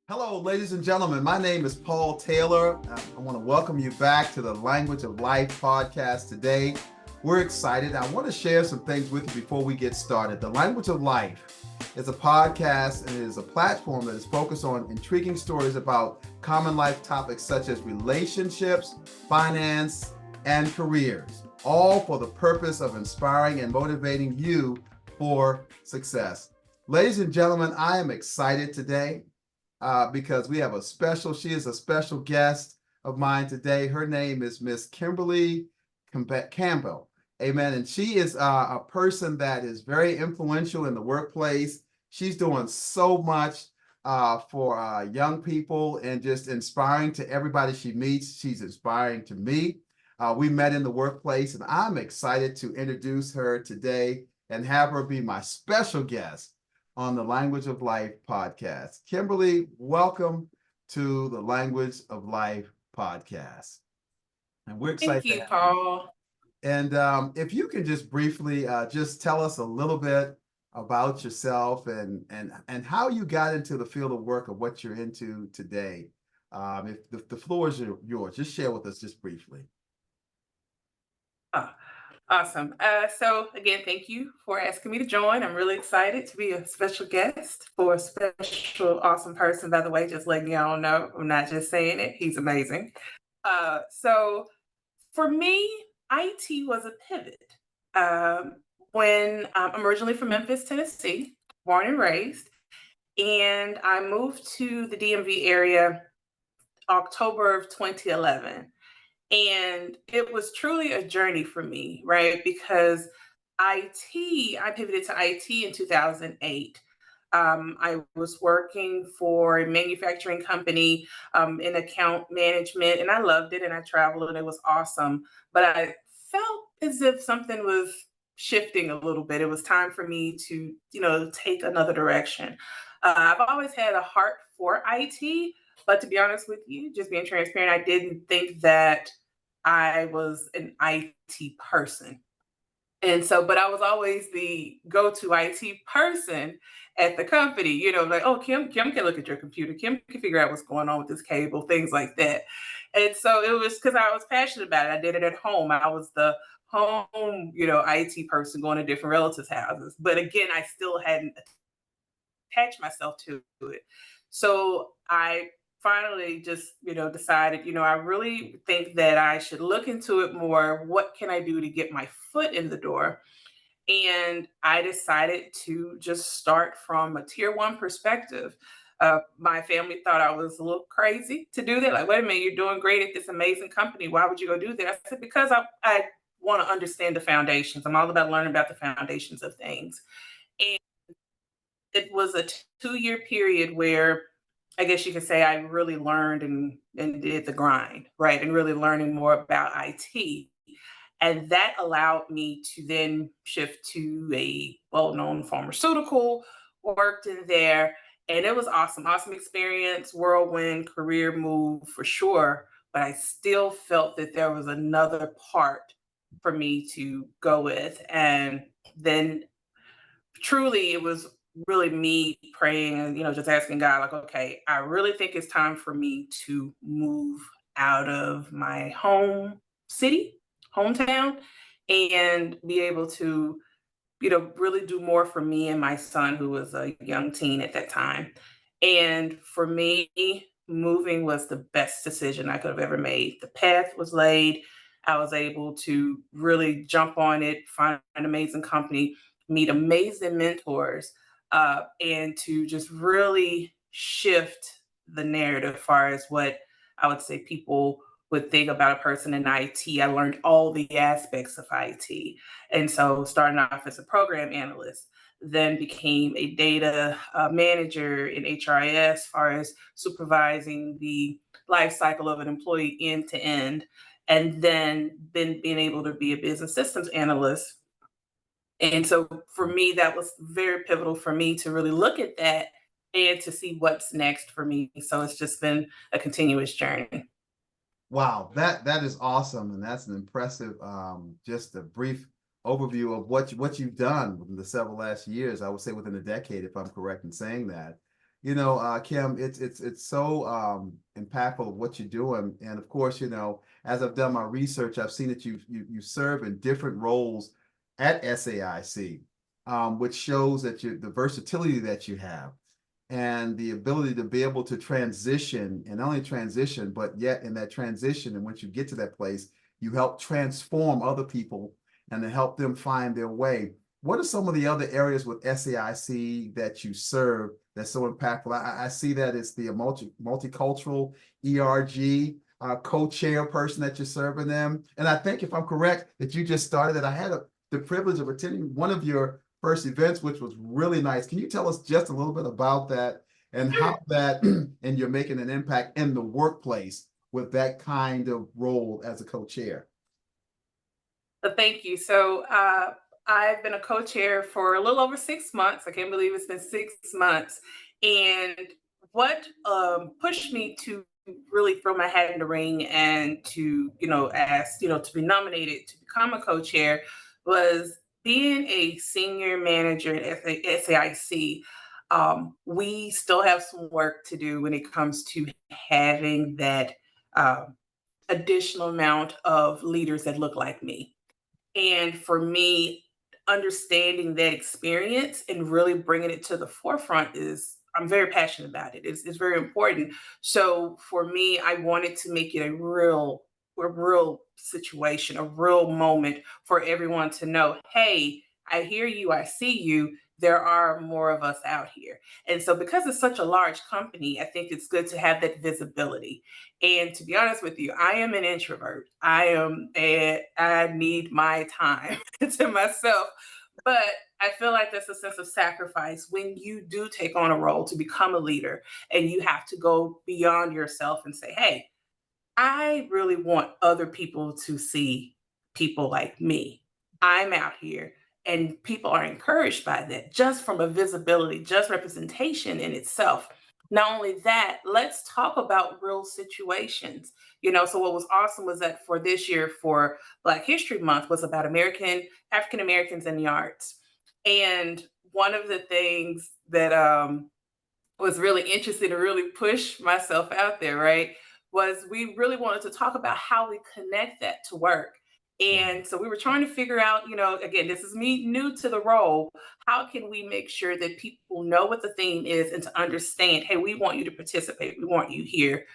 Hello, ladies and gentlemen. My name is Paul Taylor. I want to welcome you back to the Language of Life podcast today. We're excited. I want to share some things with you before we get started. The Language of Life is a podcast and it is a platform that is focused on intriguing stories about common life topics such as relationships, finance, and careers, all for the purpose of inspiring and motivating you for success. Ladies and gentlemen, I am excited today. Because we have she is a special guest of mine today. Her name is Miss Kimberly Campbell. Amen. And she is a person that is very influential in the workplace. She's doing so much for young people and just inspiring to everybody she meets. She's inspiring to me. We met in the workplace, and I'm excited to introduce her today and have her be my special guest on the Language of Life podcast. Kimberly, welcome to the Language of Life podcast. And we're excited. Thank you, Paul. And if you can just briefly just tell us a little bit about yourself and how you got into the field of work of what you're into today. If the floor is yours, just share with us just briefly. Oh, awesome. So again, thank you for asking me to join. I'm really excited to be a special guest for a special, awesome person. By the way, just letting y'all know, I'm not just saying it. He's amazing. So for me, IT was a pivot. When I'm originally from Memphis, Tennessee, born and raised, and I moved to the DMV area October of 2011. And it was truly a journey for me, right? Because I pivoted to IT in 2008. I was working for a manufacturing company in account management, and I loved it, and I traveled, and it was awesome. But I felt as if something was shifting a little bit. It was time for me to, take another direction. I've always had a heart for IT, but to be honest with you, just being transparent, I didn't think that I was an IT person. And so, but I was always the go-to IT person at the company, like, oh, Kim can look at your computer. Kim can figure out what's going on with this cable, things like that. And so it was because I was passionate about it. I did it at home. I was the home, IT person going to different relatives' houses. But again, I still hadn't attached myself to it. So I finally just, decided, I really think that I should look into it more. What can I do to get my foot in the door? And I decided to just start from a tier one perspective. My family thought I was a little crazy to do that. Like, wait a minute, you're doing great at this amazing company. Why would you go do that? I said, because I want to understand the foundations. I'm all about learning about the foundations of things. And it was a 2-year period where I guess you could say I really learned and did the grind, right? And really learning more about IT. And that allowed me to then shift to a well-known pharmaceutical, worked in there, and it was awesome, awesome experience, whirlwind career move for sure. But I still felt that there was another part for me to go with. And then truly it was really me praying and just asking God, like, okay, I really think it's time for me to move out of my home city, hometown, and be able to really do more for me and my son, who was a young teen at that time. And for me, moving was the best decision I could have ever made. The path was laid. I was able to really jump on it, find an amazing company, meet amazing mentors, and to just really shift the narrative as far as what I would say people would think about a person in IT. I learned all the aspects of IT. And so starting off as a program analyst, then became a data manager in HRIS as far as supervising the life cycle of an employee end to end, and then been being able to be a business systems analyst. And so for me, that was very pivotal for me to really look at that and to see what's next for me. So it's just been a continuous journey. Wow, that is awesome, and that's an impressive, just a brief overview of what you've done within the several last years. I would say within a decade, if I'm correct in saying that. Kim, it's so impactful what you're doing, and of course, as I've done my research, I've seen that you serve in different roles at SAIC, which shows that the versatility that you have and the ability to be able to transition, and not only transition, but yet in that transition, and once you get to that place, you help transform other people and to help them find their way. What are some of the other areas with SAIC that you serve that's so impactful? I see that it's the multicultural ERG co-chair person that you're serving them. And I think, if I'm correct, that you just started that. I had the privilege of attending one of your first events, which was really nice. Can you tell us just a little bit about that and how that, and you're making an impact in the workplace with that kind of role as a co-chair? Thank you. So I've been a co-chair for a little over 6 months. I can't believe it's been 6 months. And what pushed me to really throw my hat in the ring and to, ask, to be nominated to become a co-chair was being a senior manager at SAIC. We still have some work to do when it comes to having that additional amount of leaders that look like me. And for me, understanding that experience and really bringing it to the forefront I'm very passionate about it. It's very important. So for me, I wanted to make it a real situation, a real moment for everyone to know, hey, I hear you, I see you. There are more of us out here. And so because it's such a large company, I think it's good to have that visibility. And to be honest with you, I am an introvert. I need my time to myself. But I feel like there's a sense of sacrifice when you do take on a role to become a leader and you have to go beyond yourself and say, hey, I really want other people to see people like me. I'm out here, and people are encouraged by that just from a visibility, just representation in itself. Not only that, let's talk about real situations. So what was awesome was that for this year, for Black History Month, was about African Americans in the arts. And one of the things that was really interesting to really push myself out there, right? Was we really wanted to talk about how we connect that to work. And so we were trying to figure out, again, this is me new to the role. How can we make sure that people know what the theme is and to understand, hey, we want you to participate. We want you here,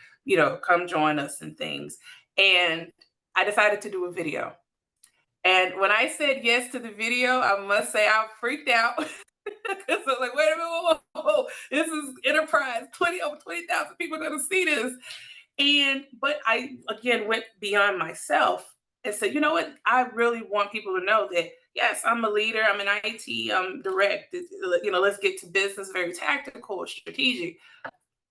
come join us and things. And I decided to do a video. And when I said yes to the video, I must say I freaked out. Because I was like, wait a minute, whoa, whoa, whoa. This is enterprise. Over 20,000 people are gonna see this. But I again went beyond myself and said, you know what? I really want people to know that yes, I'm a leader, I'm an IT, I'm direct, let's get to business, very tactical, strategic.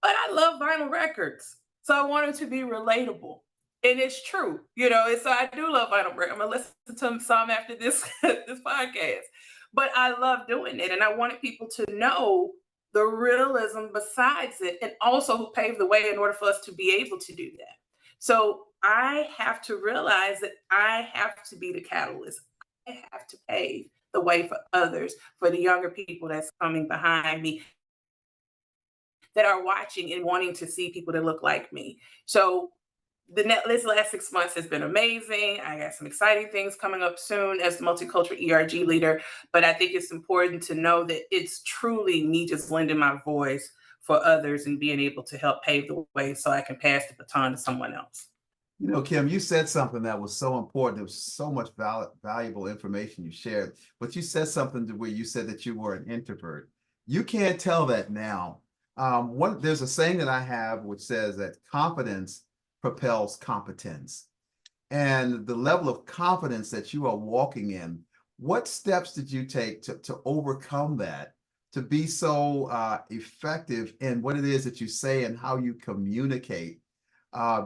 But I love vinyl records. So I wanted to be relatable. And it's true, so I do love vinyl records. I'm gonna listen to some after this this podcast. But I love doing it. And I wanted people to know the realism besides it, and also who paved the way in order for us to be able to do that. So I have to realize that I have to be the catalyst. I have to pave the way for others, for the younger people that's coming behind me, that are watching and wanting to see people that look like me. So this last 6 months has been amazing. I got some exciting things coming up soon as the multicultural ERG leader, but I think it's important to know that it's truly me just lending my voice for others and being able to help pave the way so I can pass the baton to someone else. Kim, you said something that was so important. There was so much valuable information you shared, but you said something to where you said that you were an introvert. You can't tell that now. There's a saying that I have which says that confidence propels competence. And the level of confidence that you are walking in, what steps did you take to overcome that, to be so effective in what it is that you say and how you communicate?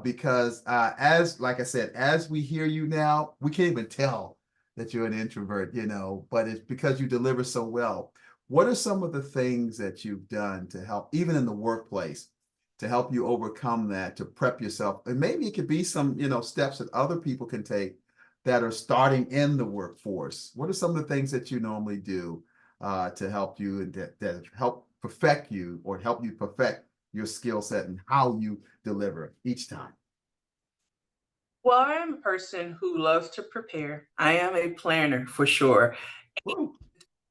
Because like I said, as we hear you now, we can't even tell that you're an introvert, but it's because you deliver so well. What are some of the things that you've done to help, even in the workplace, to help you overcome that, to prep yourself? And maybe it could be some, steps that other people can take that are starting in the workforce. What are some of the things that you normally do to help you and that help perfect you or help you perfect your skill set and how you deliver each time? Well, I am a person who loves to prepare. I am a planner for sure. Woo.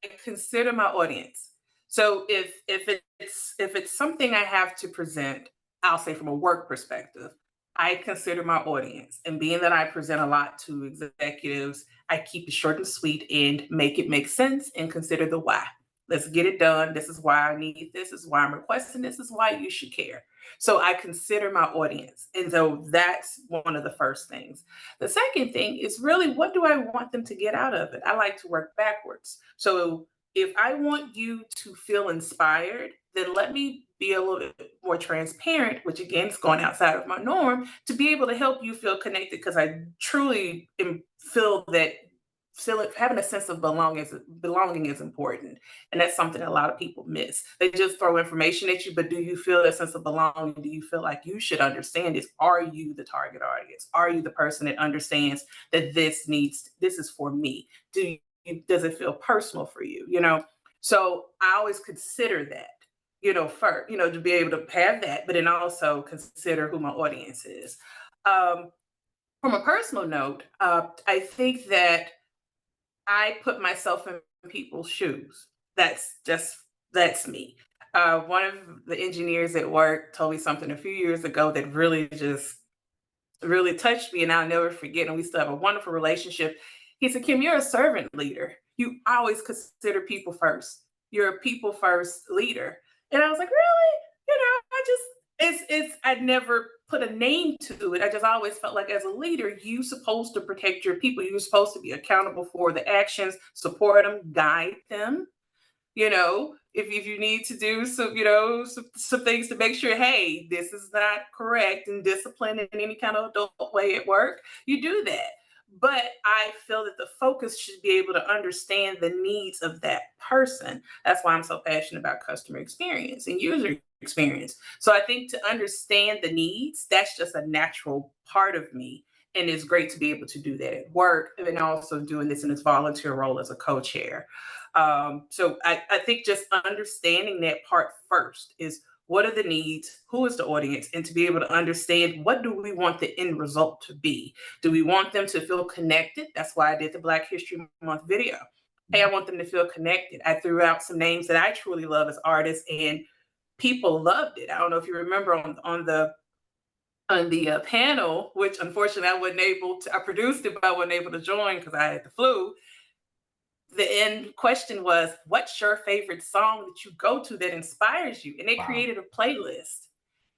I consider my audience. So if it's something I have to present, I'll say from a work perspective, I consider my audience. And being that I present a lot to executives, I keep it short and sweet and make it make sense and consider the why. Let's get it done. This is why I need this. This is why I'm requesting this. Is why you should care. So I consider my audience. And so that's one of the first things. The second thing is really what do I want them to get out of it? I like to work backwards. So if I want you to feel inspired, then let me be a little bit more transparent, which again is going outside of my norm, to be able to help you feel connected because I truly feel that having a sense of belonging is important, and that's something a lot of people miss. They just throw information at you, but do you feel that sense of belonging? Do you feel like you should understand this? Are you the target audience? Are you the person that understands that this is for me? Does it feel personal for you? So I always consider that, first, to be able to have that, but then also consider who my audience is. um, from a personal note, I think that I put myself in people's shoes. That's me. One of the engineers at work told me something a few years ago that really touched me, and I'll never forget. And we still have a wonderful relationship. He said, "Kim, you're a servant leader. You always consider people first. You're a people first leader." And I was like, "Really?" I just I never put a name to it. I just always felt like as a leader, you supposed to protect your people. You're supposed to be accountable for the actions, support them, guide them. If you need to do some things to make sure, hey, this is not correct, and discipline in any kind of adult way at work, you do that. But I feel that the focus should be able to understand the needs of that person. That's why I'm so passionate about customer experience and user experience. So I think to understand the needs, that's just a natural part of me. And it's great to be able to do that at work and also doing this in this volunteer role as a co-chair. So I think just understanding that part first is what are the needs, who is the audience, and to be able to understand what do we want the end result to be. Do we want them to feel connected? That's why I did the Black History Month video. Hey, I want them to feel connected. I threw out some names that I truly love as artists, and people loved it. I don't know if you remember on the panel, which unfortunately I wasn't able to. I produced it, but I wasn't able to join because I had the flu. The end question was, what's your favorite song that you go to that inspires you? And they Wow. created a playlist.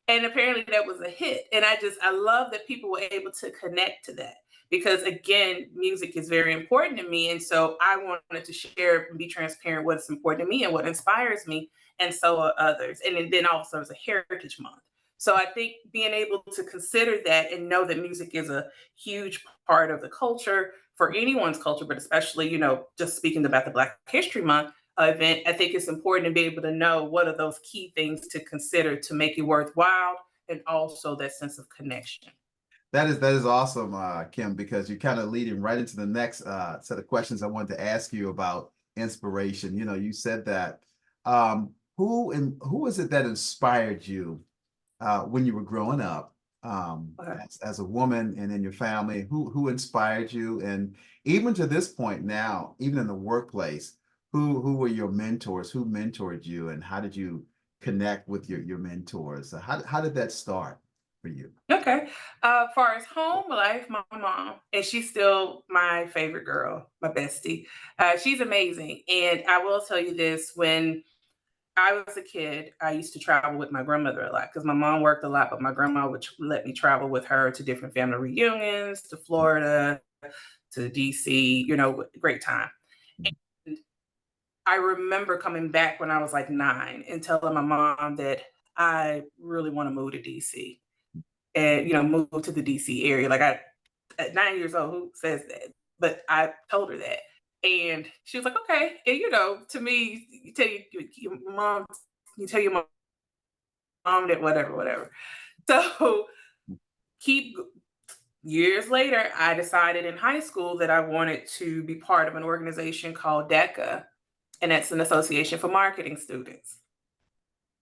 And apparently that was a hit. And I love that people were able to connect to that because again, music is very important to me. And so I wanted to share and be transparent what's important to me and what inspires me. And so are others. And then also as a heritage month. So I think being able to consider that and know that music is a huge part of the culture for anyone's culture, but especially, just speaking about the Black History Month event, I think it's important to be able to know what are those key things to consider to make it worthwhile and also that sense of connection. That is awesome, Kim, because you're kind of leading right into the next set of questions I wanted to ask you about inspiration. You said that who is it that inspired you when you were growing up, Okay. as a woman and in your family? Who inspired you, and even to this point now, even in the workplace, who were your mentors? Who mentored you, and how did you connect with your mentors? How did that start for you? Okay. Far as home life, my mom, and she's still my favorite girl, my bestie. She's amazing. And I will tell you this, when I was a kid, I used to travel with my grandmother a lot because my mom worked a lot, but my grandma would let me travel with her to different family reunions, to Florida, to DC, great time. And I remember coming back when I was like 9 and telling my mom that I really want to move to DC and, move to the DC area. Like at 9 years old, who says that? But I told her that. And she was like, okay. And, to me, your mom, you tell your mom that whatever, whatever. So keep years later, I decided in high school that I wanted to be part of an organization called DECA, and that's an association for marketing students.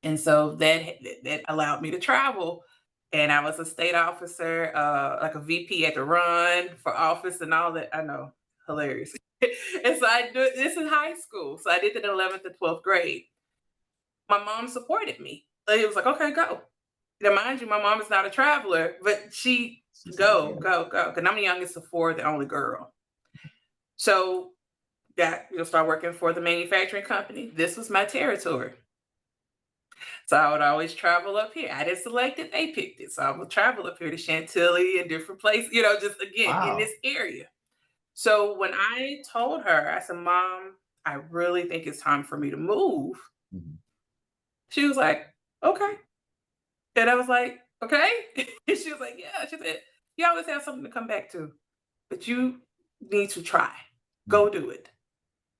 And so that allowed me to travel. And I was a state officer, like a VP, at the run for office and all that. I know, hilarious. And so I do this in high school. So I did it in 11th and 12th grade. My mom supported me. Like, it was like, okay, go. Now, mind you, my mom is not a traveler, but she She's like, go, yeah. go, go. Because I'm the youngest of four, the only girl. So start working for the manufacturing company. This was my territory. So I would always travel up here. I didn't select it, they picked it. So I would travel up here to Chantilly and different places, just again in Wow. this area. So when I told her, I said, Mom, I really think it's time for me to move. Mhm. She was like, okay. And I was like, okay. And she was like, yeah. She said, you always have something to come back to, but you need to try. Go Mhm. do it.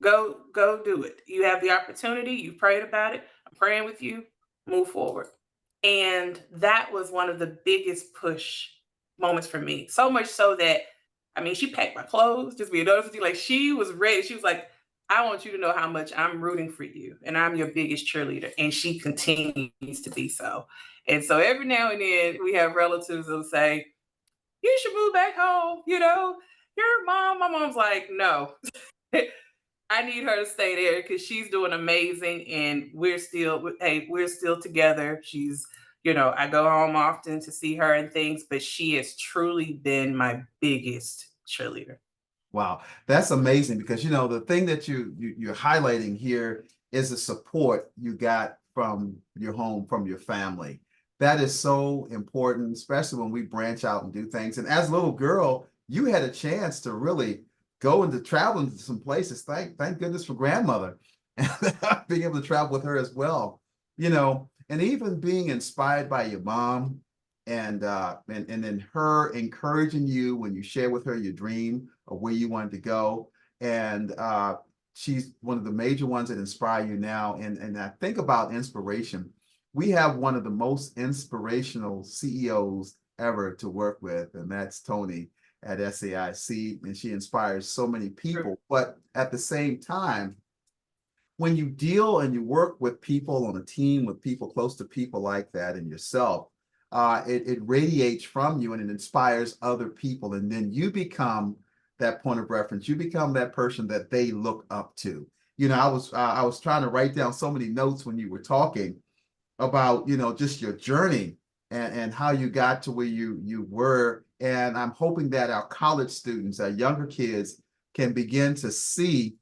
Go do it. You have the opportunity. You prayed about it. I'm praying with you. Move forward. And that was one of the biggest push moments for me. So much so that, I mean, she packed my clothes, just being honest with you. Like, she was ready. She was like, I want you to know how much I'm rooting for you and I'm your biggest cheerleader. And she continues to be so. And so every now and then we have relatives who say, you should move back home. Your mom, my mom's like, no. I need her to stay there because she's doing amazing, and we're still together. I go home often to see her and things, but she has truly been my biggest cheerleader. Wow, that's amazing because the thing that you're highlighting here is the support you got from your home, from your family. That is so important, especially when we branch out and do things. And as a little girl, you had a chance to really go into traveling to some places. Thank goodness for grandmother and being able to travel with her as well. And even being inspired by your mom and then her encouraging you when you share with her your dream of where you wanted to go. And she's one of the major ones that inspire you now. And I think about inspiration. We have one of the most inspirational CEOs ever to work with, and that's Tony at SAIC. And she inspires so many True. people. But at the same time, when you deal and you work with people on a team with people close to people like that and yourself, it radiates from you and it inspires other people. And then you become that point of reference. You become that person that they look up to. I was trying to write down so many notes when you were talking about just your journey and how you got to where you were. And I'm hoping that our college students, our younger kids, can begin to see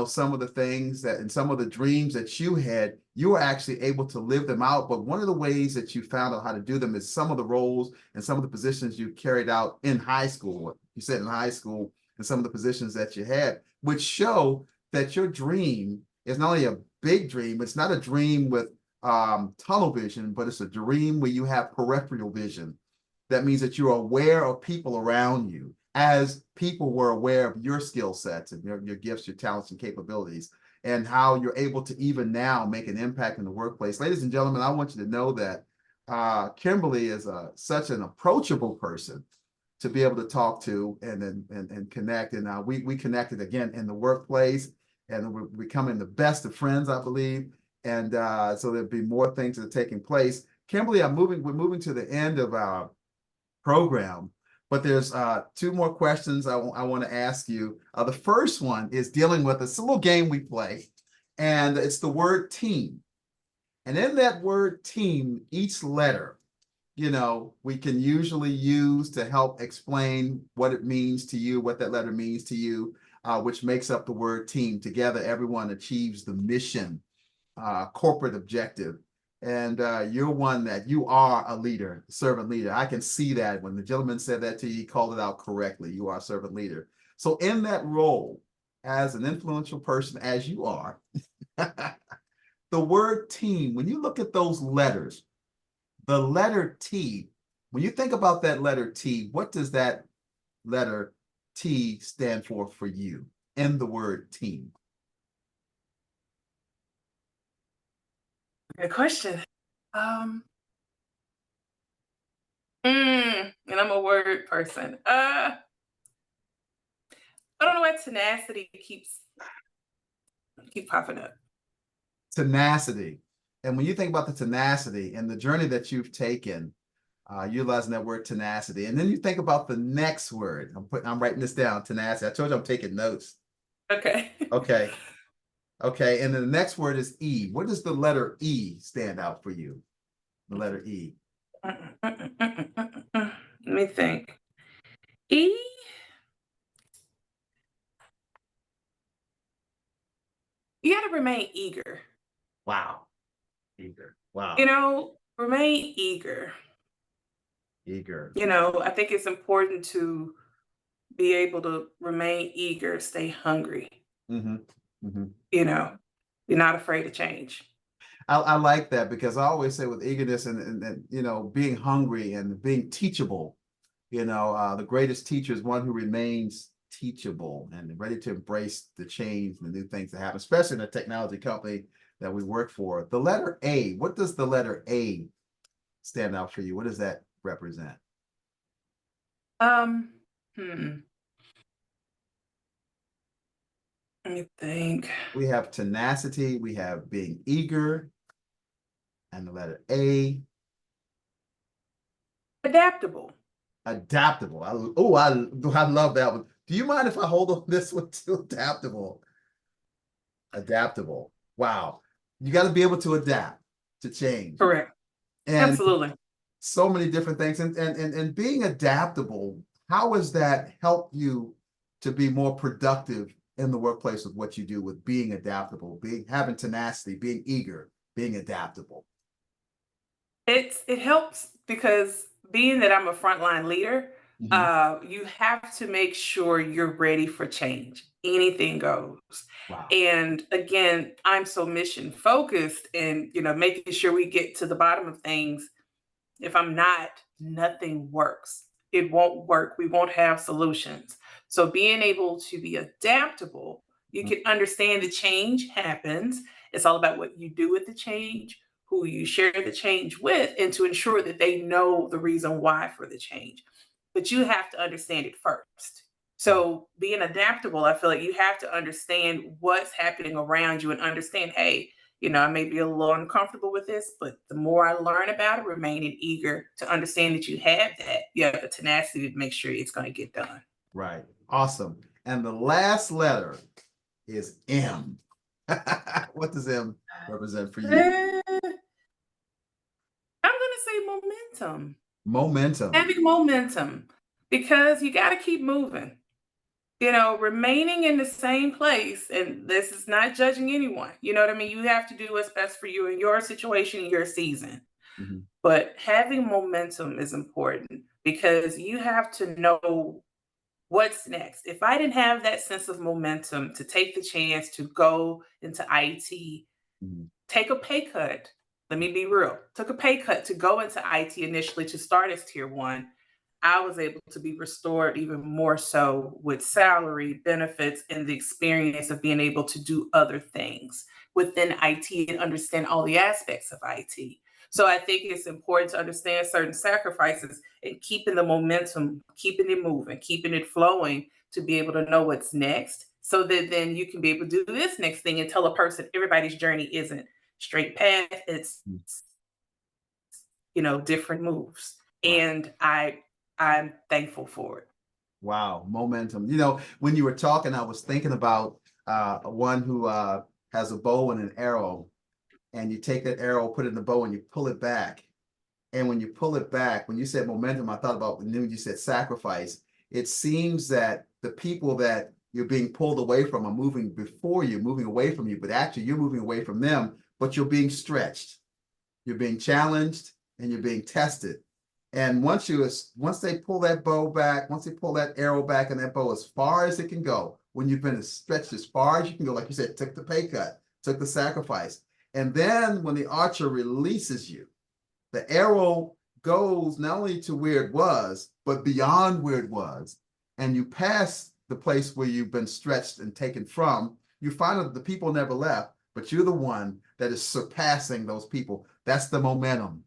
some of the things that and some of the dreams that you had, you were actually able to live them out. But one of the ways that you found out how to do them is some of the roles and some of the positions you carried out in high school. You said in high school, and some of the positions that you had, which show that your dream is not only a big dream, it's not a dream with tunnel vision, but it's a dream where you have peripheral vision. That means that you're aware of people around you as people were aware of your skill sets and your gifts, your talents and capabilities, and how you're able to even now make an impact in the workplace. Ladies and gentlemen, I want you to know that Kimberly is such an approachable person to be able to talk to and connect. And we connected again in the workplace, and we're becoming the best of friends, I believe. And so there'll be more things that are taking place. Kimberly, we're moving to the end of our program, but there's two more questions I want to ask you. The first one is dealing with it's a little game we play, and it's the word team. And in that word team, each letter, we can usually use to help explain what it means to you, what that letter means to you, which makes up the word team. Together, everyone achieves the mission, corporate objective. And you're one that you are a leader, servant leader. I can see that when the gentleman said that to you, he called it out correctly. You are a servant leader. So in that role, as an influential person, as you are, the word team, when you look at those letters, the letter T, when you think about that letter T, what does that letter T stand for you in the word team? Good question. And I'm a word person. I don't know why tenacity keep popping up. Tenacity. And when you think about the tenacity and the journey that you've taken, utilizing that word tenacity, and then you think about the next word. I'm writing this down, tenacity. I told you I'm taking notes. Okay. Okay. Okay. And then the next word is E. What does the letter E stand out for you? The letter E. Let me think. E, you got to remain eager. Wow. Eager. You Wow. know, remain eager. Eager. I think it's important to be able to remain eager, stay hungry. Mm-hmm. Mm-hmm. You know, you're not afraid of change. I like that because I always say with eagerness and being hungry and being teachable, the greatest teacher is one who remains teachable and ready to embrace the change and the new things that happen, especially in a technology company that we work for. The letter A, what does the letter A stand out for you? What does that represent? Um, hmm, Let me think. We have tenacity, we have being eager, and the letter A, Adaptable. adaptable. I love that one. Do you mind if I hold on this one too? Adaptable. Adaptable. Wow. You got to be able to adapt to change. Correct. And Absolutely. so many different things. And being adaptable, how has that helped you to be more productive in the workplace with what you do, with being adaptable, having tenacity, being eager, being adaptable? It helps because being that I'm a frontline leader, Mhm. you have to make sure you're ready for change. Anything goes. Wow. And again, I'm so mission focused and making sure we get to the bottom of things. If I'm not, nothing works. It won't work. We won't have solutions. So being able to be adaptable, you Mhm. can understand the change happens. It's all about what you do with the change, who you share the change with, and to ensure that they know the reason why for the change. But you have to understand it first. Wow. So being adaptable, I feel like you have to understand what's happening around you and understand, hey, I may be a little uncomfortable with this, but the more I learn about it, remaining eager to understand that you have the tenacity to make sure it's going to get done. Right. Awesome. And the last letter is M. What does M represent for you? I'm going to say momentum, Momentum. having momentum, because you got to keep moving. Remaining in the same place, and this is not judging anyone. You know what I mean? You have to do what's best for you in your situation, your season. Mhm. But having momentum is important because you have to know what's next. If I didn't have that sense of momentum to take the chance to go into IT, Mhm. take a pay cut. Let me be real. Took a pay cut to go into IT initially to start as tier one. I was able to be restored even more so with salary, benefits, and the experience of being able to do other things within IT and understand all the aspects of IT. So I think it's important to understand certain sacrifices and keeping the momentum, keeping it moving, keeping it flowing to be able to know what's next so that then you can be able to do this next thing and tell a person everybody's journey isn't straight path. It's Mhm. different moves. Right. And I'm thankful for it. Wow. Momentum. When you were talking, I was thinking about one who has a bow and an arrow, and you take that arrow, put it in the bow, and you pull it back. And when you pull it back, when you said momentum, I thought about when you said sacrifice. It seems that the people that you're being pulled away from are moving before you, moving away from you, but actually you're moving away from them, but you're being stretched, you're being challenged, and you're being tested. And once they pull that bow back, once they pull that arrow back and that bow as far as it can go, when you've been stretched as far as you can go, like you said, took the pay cut, took the sacrifice. And then when the archer releases you, the arrow goes not only to where it was, but beyond where it was. And you pass the place where you've been stretched and taken from. You find that the people never left, but you're the one that is surpassing those people. That's the momentum.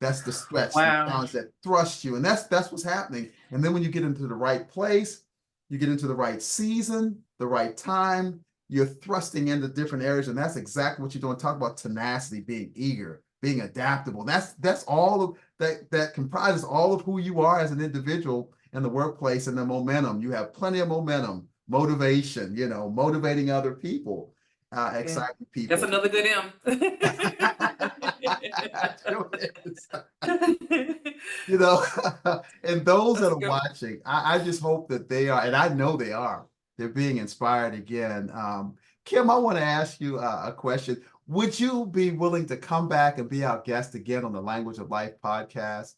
That's the stretch, the Wow. challenge that thrusts you. And that's what's happening. And then when you get into the right place, you get into the right season, the right time, you're thrusting into different areas, and that's exactly what you're doing. Talk about tenacity, being eager, being adaptable. That's all of that comprises all of who you are as an individual in the workplace, and the momentum. You have plenty of momentum, motivation, motivating other people, Yeah. exciting That's people. another good M. you know, and those That's that a are good one. watching, I just hope that they are, and I know they are, they're being inspired again. Kim, I want to ask you a question. Would you be willing to come back and be our guest again on the Language of Life podcast?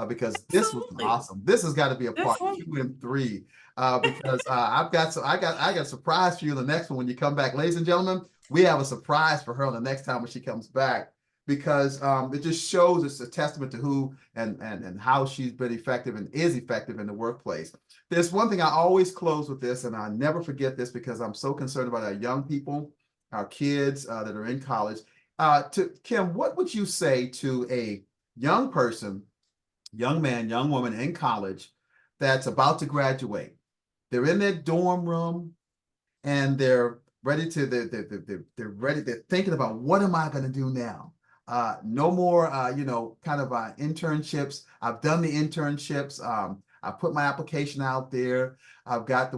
Because this was Absolutely. awesome. This has got to be a This part one. 2 and 3. Because I got a surprise for you in the next one when you come back, ladies and gentlemen. We have a surprise for her on the next time when she comes back, because it just shows it's a testament to who and how she's been effective and is effective in the workplace. There's one thing I always close with this, and I never forget this because I'm so concerned about our young people, our kids that are in college. To Kim, what would you say to a young person, young man, young woman in college that's about to graduate? They're in their dorm room and they're ready to they're ready, they're thinking about, what am I going to do now? No more kind of internships. I've done the internships. I put my application out there. I've got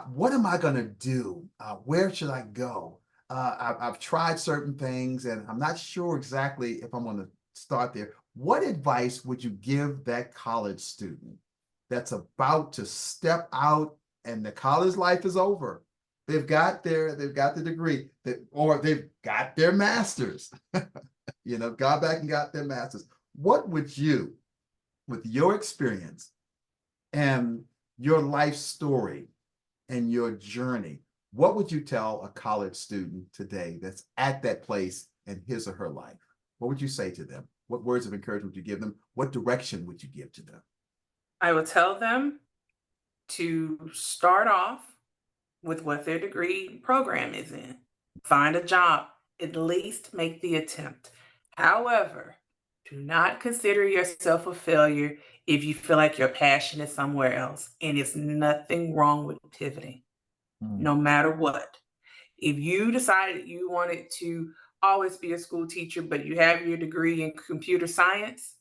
what am I going to do? Where should I go? I've tried certain things and I'm not sure exactly if I'm going to start there. What advice would you give that college student that's about to step out and the college life is over? They've got the degree, or they've got their master's, got back and got their master's. What would you, with your experience and your life story and your journey, what would you tell a college student today that's at that place in his or her life? What would you say to them? What words of encouragement would you give them? What direction would you give to them? I would tell them to start off with what their degree program is in. Find a job, at least make the attempt. However, do not consider yourself a failure if you feel like your passion is somewhere else. And it's nothing wrong with pivoting, Mm. no matter what. If you decided you wanted to always be a school teacher, but you have your degree in computer science,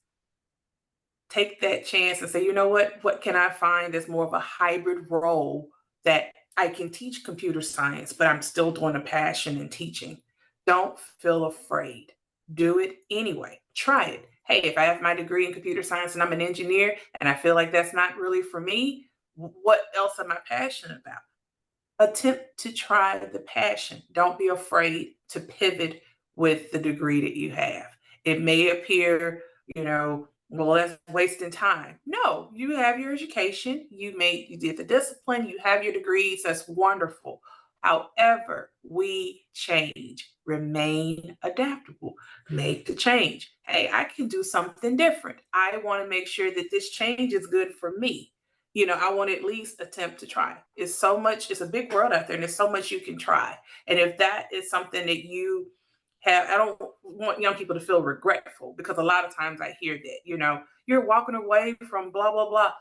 take that chance and say, you know what can I find that's more of a hybrid role that I can teach computer science, but I'm still doing a passion in teaching. Don't feel afraid. Do it anyway. Try it. Hey, if I have my degree in computer science and I'm an engineer and I feel like that's not really for me, what else am I passionate about? Attempt to try the passion. Don't be afraid to pivot with the degree that you have. It may appear, well, that's wasting time. No, you have your education, you did the discipline, you have your degrees, that's wonderful. However, we change, remain adaptable, make the change. Hey, I can do something different. I want to make sure that this change is good for me. I want to at least attempt to try. It's a big world out there, and there's so much you can try. And if that is something that you have, I don't want young people to feel regretful because a lot of times I hear that, you're walking away from blah, blah, blah.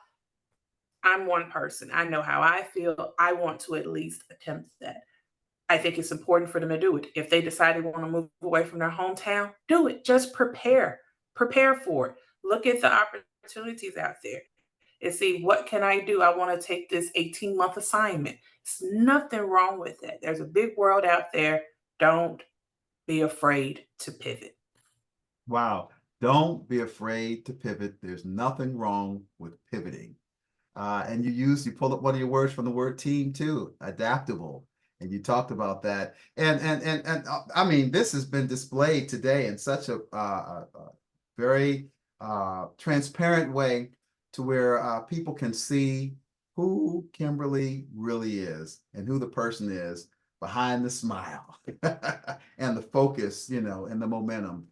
I'm one person. I know how I feel. I want to at least attempt that. I think it's important for them to do it. If they decide they want to move away from their hometown, do it. Just prepare for it. Look at the opportunities out there and see, what can I do? I want to take this 18-month assignment. There's nothing wrong with that. There's a big world out there. Don't be afraid to pivot. Wow. Don't be afraid to pivot. There's nothing wrong with pivoting. And you pulled up one of your words from the word team too, adaptable. And you talked about that. And I mean, this has been displayed today in such a very transparent way to where people can see who Kimberly really is and who the person is behind the smile and the focus, and the momentum.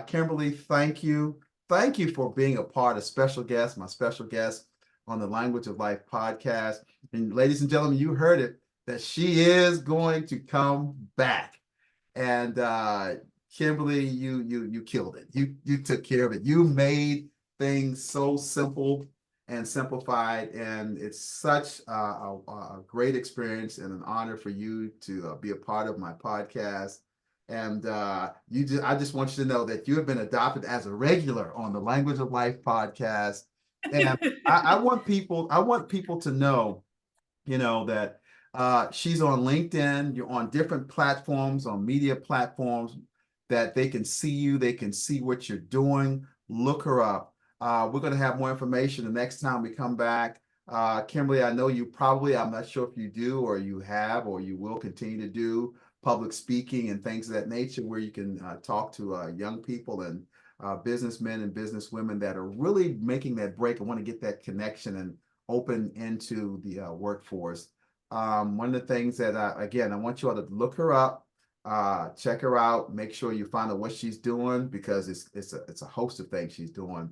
Kimberly, thank you. Thank you for being a part of my special guest on the Language of Life podcast. And ladies and gentlemen, you heard it, that she is going to come back. And Kimberly, you killed it. You took care of it. You made things so simple and simplified. And it's such a great experience and an honor for you to be a part of my podcast. And I just want you to know that you have been adopted as a regular on the Language of Life podcast. And I want people to know, that she's on LinkedIn, you're on different platforms, on media platforms, that they can see you, they can see what you're doing. Look her up. We're going to have more information the next time we come back. Kimberly, I know you probably, I'm not sure if you do or you have or you will continue to do public speaking and things of that nature, where you can talk to young people and businessmen and businesswomen that are really making that break and want to get that connection and open into the workforce. One of the things that, again, I want you all to look her up, check her out, make sure you find out what she's doing, because it's a host of things she's doing.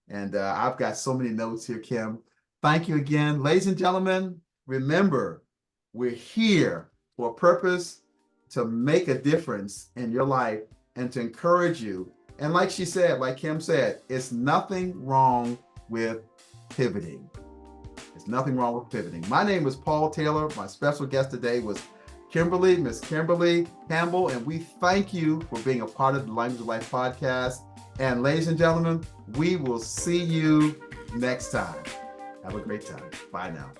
And I've got so many notes here, Kim. Thank you again. Ladies and gentlemen, remember, we're here for a purpose, to make a difference in your life and to encourage you. And like she said, like Kim said, it's nothing wrong with pivoting. There's nothing wrong with pivoting. My name is Paul Taylor. My special guest today was Miss Kimberly Campbell, and we thank you for being a part of the Language of Life podcast. And ladies and gentlemen, we will see you next time. Have a great time. Bye now.